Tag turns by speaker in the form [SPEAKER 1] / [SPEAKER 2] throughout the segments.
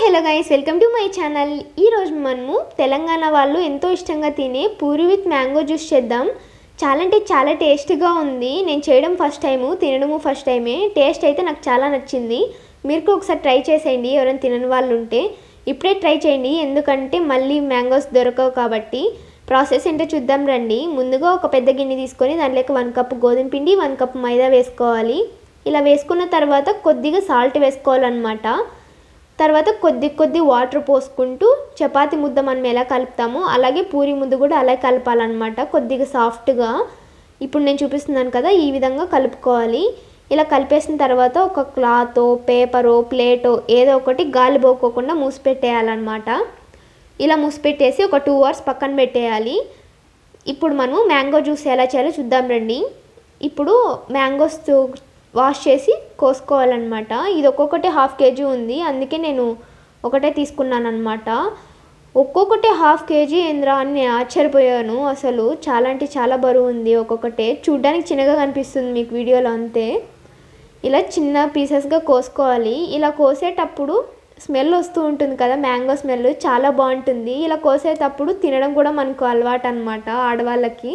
[SPEAKER 1] Hello guys, welcome to my channel. ఈరోజు మనము తెలంగాణ వాళ్ళు ఎంతో ఇష్టంగా తినే పూరి విత్ మ్యాంగో జ్యూస్ చేద్దాం. చాలా అంటే చాలా టేస్టీగా ఉంది. నేను చేయడం ఫస్ట్ టైము, తినడము ఫస్ట్ టైమే. టేస్ట్ అయితే నాకు చాలా నచ్చింది. మీరు ఒకసారి ట్రై చేసేయండి. ఎవరైనా తినని వాళ్ళు ఉంటే ఇప్పుడే ట్రై చేయండి, ఎందుకంటే మళ్ళీ మ్యాంగోస్ దొరకవు కాబట్టి. ప్రాసెస్ ఏంటో చూద్దాం రండి. ముందుగా ఒక పెద్ద గిన్నె తీసుకొని దాంట్లోకి 1 కప్ గోధుమ పిండి, 1 కప్ మైదా వేసుకోవాలి. ఇలా వేసుకున్న తర్వాత కొద్దిగా సాల్ట్ వేసుకోవాలన్నమాట. తర్వాత కొద్ది వాటర్ పోసుకుంటూ చపాతీ ముద్ద మనం ఎలా కలుపుతామో అలాగే పూరి ముద్ద కూడా అలా కలపాలన్నమాట, కొద్దిగా సాఫ్ట్గా. ఇప్పుడు నేను చూపిస్తున్నాను కదా, ఈ విధంగా కలుపుకోవాలి. ఇలా కలిపేసిన తర్వాత ఒక క్లాతో, పేపరో, ప్లేటో ఏదో ఒకటి గాలి పోకోకుండా మూసిపెట్టేయాలన్నమాట. ఇలా మూసిపెట్టేసి ఒక 2 hours పక్కన పెట్టేయాలి. ఇప్పుడు మనం మ్యాంగో జ్యూస్ ఎలా చేయాలో చూద్దాం రండి. ఇప్పుడు మ్యాంగోస్ వాష్ చేసి కోసుకోవాలన్నమాట. ఇది ఒక్కొక్కటి 1/2 kg ఉంది, అందుకే నేను ఒకటే తీసుకున్నాను అనమాట. ఒక్కొక్కటి 1/2 kg ఏంద్రా అని నేను ఆశ్చర్యపోయాను. అసలు చాలా అంటే చాలా బరువు ఉంది ఒక్కొక్కటే. చూడ్డానికి చిన్నగా కనిపిస్తుంది మీకు వీడియోలో అంతే. ఇలా చిన్న పీసెస్గా కోసుకోవాలి. ఇలా కోసేటప్పుడు స్మెల్ వస్తూ ఉంటుంది కదా, మ్యాంగో స్మెల్ చాలా బాగుంటుంది. ఇలా కోసేటప్పుడు తినడం కూడా మనకు అలవాటు అనమాట ఆడవాళ్ళకి.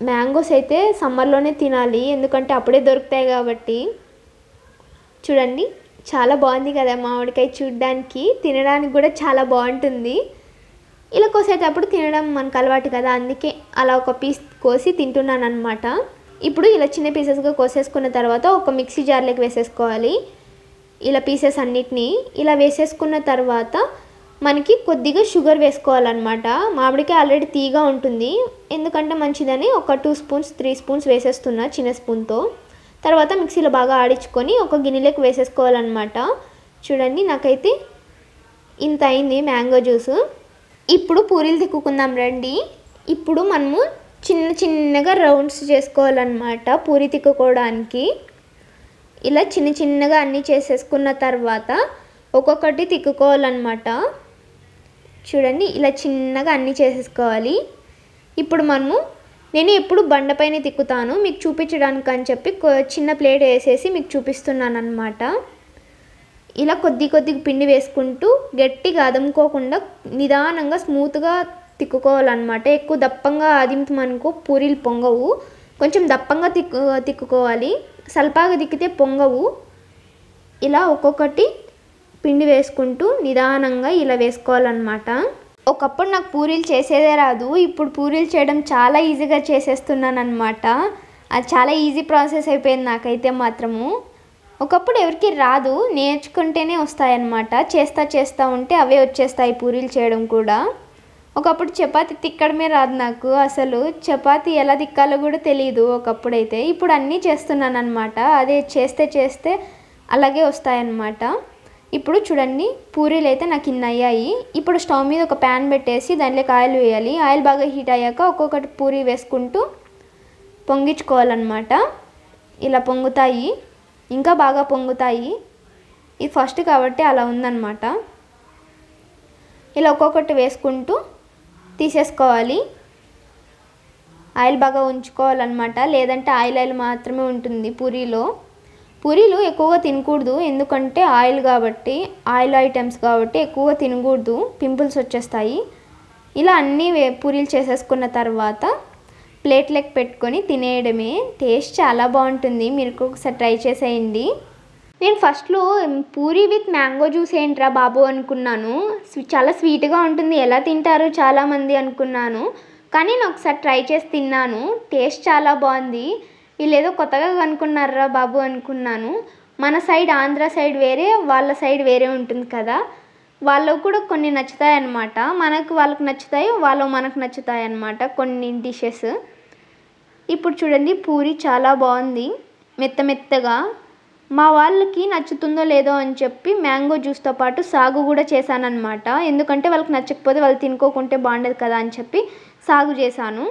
[SPEAKER 1] మ్యాంగోస్ అయితే సమ్మర్లోనే తినాలి, ఎందుకంటే అప్పుడే దొరుకుతాయి కాబట్టి. చూడండి, చాలా బాగుంది కదా మామిడికాయ, చూడడానికి తినడానికి కూడా చాలా బాగుంటుంది. ఇలా కోసేటప్పుడు తినడం మనకు అలవాటు కదా, అందుకే అలా ఒక పీస్ కోసి తింటున్నాను అనమాట. ఇప్పుడు ఇలా చిన్న పీసెస్గా కోసేసుకున్న తర్వాత ఒక మిక్సీ జార్లోకి వేసేసుకోవాలి. ఇలా పీసెస్ అన్నిటినీ ఇలా వేసేసుకున్న తర్వాత మనకి కొద్దిగా షుగర్ వేసుకోవాలన్నమాట. మామిడికాయ ఆల్రెడీ తీగా ఉంటుంది, ఎందుకంటే మంచిదని ఒక 2 స్పూన్స్ 3 స్పూన్స్ వేసేస్తున్నా చిన్న స్పూన్తో. తర్వాత మిక్సీలో బాగా ఆడించుకొని ఒక గిన్నెలోకి వేసేసుకోవాలన్నమాట. చూడండి, నాకైతే ఇంత అయింది మ్యాంగో జ్యూస్. ఇప్పుడు పూరీలు తిక్కుకుందాం రండి. ఇప్పుడు మనము చిన్నగా రౌండ్స్ చేసుకోవాలన్నమాట పూరి తిక్కుకోవడానికి. ఇలా చిన్నగా అన్నీ చేసేసుకున్న తర్వాత ఒక్కొక్కటి తిక్కుకోవాలన్నమాట. చూడండి, ఇలా చిన్నగా అన్నీ చేసేసుకోవాలి. ఇప్పుడు నేను ఎప్పుడు బండపైన తిక్కుతాను మీకు చూపించడానికి అని చెప్పి చిన్న ప్లేట్ వేసేసి మీకు చూపిస్తున్నాను అనమాట. ఇలా కొద్దిగా పిండి వేసుకుంటూ గట్టిగా అదుముకోకుండా నిదానంగా స్మూత్గా తిక్కుకోవాలన్నమాట. ఎక్కువ దప్పంగా అదింపమనుకో పూరీలు పొంగవు. కొంచెం దప్పంగా తిక్కుకోవాలి, సల్పాగా తిక్కితే పొంగవు. ఇలా ఒక్కొక్కటి పిండి వేసుకుంటూ నిదానంగా ఇలా వేసుకోవాలన్నమాట. ఒకప్పుడు నాకు పూరీలు చేసేదే రాదు, ఇప్పుడు పూరీలు చేయడం చాలా ఈజీగా చేసేస్తున్నాను అనమాట. అది చాలా ఈజీ ప్రాసెస్ అయిపోయింది నాకైతే మాత్రము. ఒకప్పుడు ఎవరికి రాదు, నేర్చుకుంటేనే వస్తాయన్నమాట. చేస్తా ఉంటే అవే వచ్చేస్తాయి పూరీలు చేయడం కూడా. ఒకప్పుడు చపాతీ తిక్కడమే రాదు నాకు, అసలు చపాతీ ఎలా తిక్కాలో కూడా తెలియదు ఒకప్పుడైతే. ఇప్పుడు అన్నీ చేస్తున్నాను అనమాట. అదే చేస్తే అలాగే వస్తాయన్నమాట. ఇప్పుడు చూడండి, పూరీలు అయితే నాకు ఇన్ని అయ్యాయి. ఇప్పుడు స్టవ్ మీద ఒక ప్యాన్ పెట్టేసి దాంట్లోకి ఆయిల్ వేయాలి. ఆయిల్ బాగా హీట్ అయ్యాక ఒక్కొక్కటి పూరీ వేసుకుంటూ పొంగించుకోవాలన్నమాట. ఇలా పొంగుతాయి, ఇంకా బాగా పొంగుతాయి. ఇది ఫస్ట్ కాబట్టి అలా ఉందన్నమాట. ఇలా ఒక్కొక్కటి వేసుకుంటూ తీసేసుకోవాలి. ఆయిల్ బాగా ఉంచుకోవాలన్నమాట, లేదంటే ఆయిల్ మాత్రమే ఉంటుంది పూరీలో. పూరీలు ఎక్కువగా తినకూడదు, ఎందుకంటే ఆయిల్ ఐటమ్స్ కాబట్టి ఎక్కువగా తినకూడదు, పింపుల్స్ వచ్చేస్తాయి. ఇలా అన్నీ పూరీలు చేసేసుకున్న తర్వాత ప్లేట్లోకి పెట్టుకొని తినేయడమే. టేస్ట్ చాలా బాగుంటుంది, మీరు ఒకసారి ట్రై చేసేయండి. నేను ఫస్ట్లో పూరీ విత్ మ్యాంగో జ్యూస్ ఏంట్రా బాబు అనుకున్నాను, చాలా స్వీట్గా ఉంటుంది, ఎలా తింటారు చాలామంది అనుకున్నాను. కానీ నేను ఒకసారి ట్రై చేసి తిన్నాను, టేస్ట్ చాలా బాగుంది. వీళ్ళేదో కొత్తగా కనుక్కున్నారా బాబు అనుకున్నాను. మన సైడ్ ఆంధ్ర సైడ్ వేరే, వాళ్ళ సైడ్ వేరే ఉంటుంది కదా, వాళ్ళకు కూడా కొన్ని నచ్చుతాయి అన్నమాట. వాళ్ళకి నచ్చుతాయి, మనకు నచ్చుతాయి అన్నమాట కొన్ని డిషెస్. ఇప్పుడు చూడండి, పూరి చాలా బాగుంది, మెత్తగా. మా వాళ్ళకి నచ్చుతుందో లేదో అని చెప్పి మ్యాంగో జ్యూస్తో పాటు సాగు కూడా చేశానన్నమాట. ఎందుకంటే వాళ్ళకి నచ్చకపోతే వాళ్ళు తినుకోకుంటే బాగుండదు కదా అని చెప్పి సాగు చేశాను.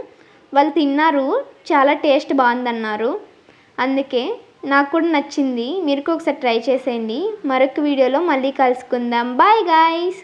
[SPEAKER 1] వాళ్ళు తిన్నారు, చాలా టేస్ట్ బాగుందన్నారు. అందుకే నాకు కూడా నచ్చింది. మీరు ఒకసారి ట్రై చేసేయండి. మరొక వీడియోలో మళ్ళీ కలుసుకుందాం. Bye guys.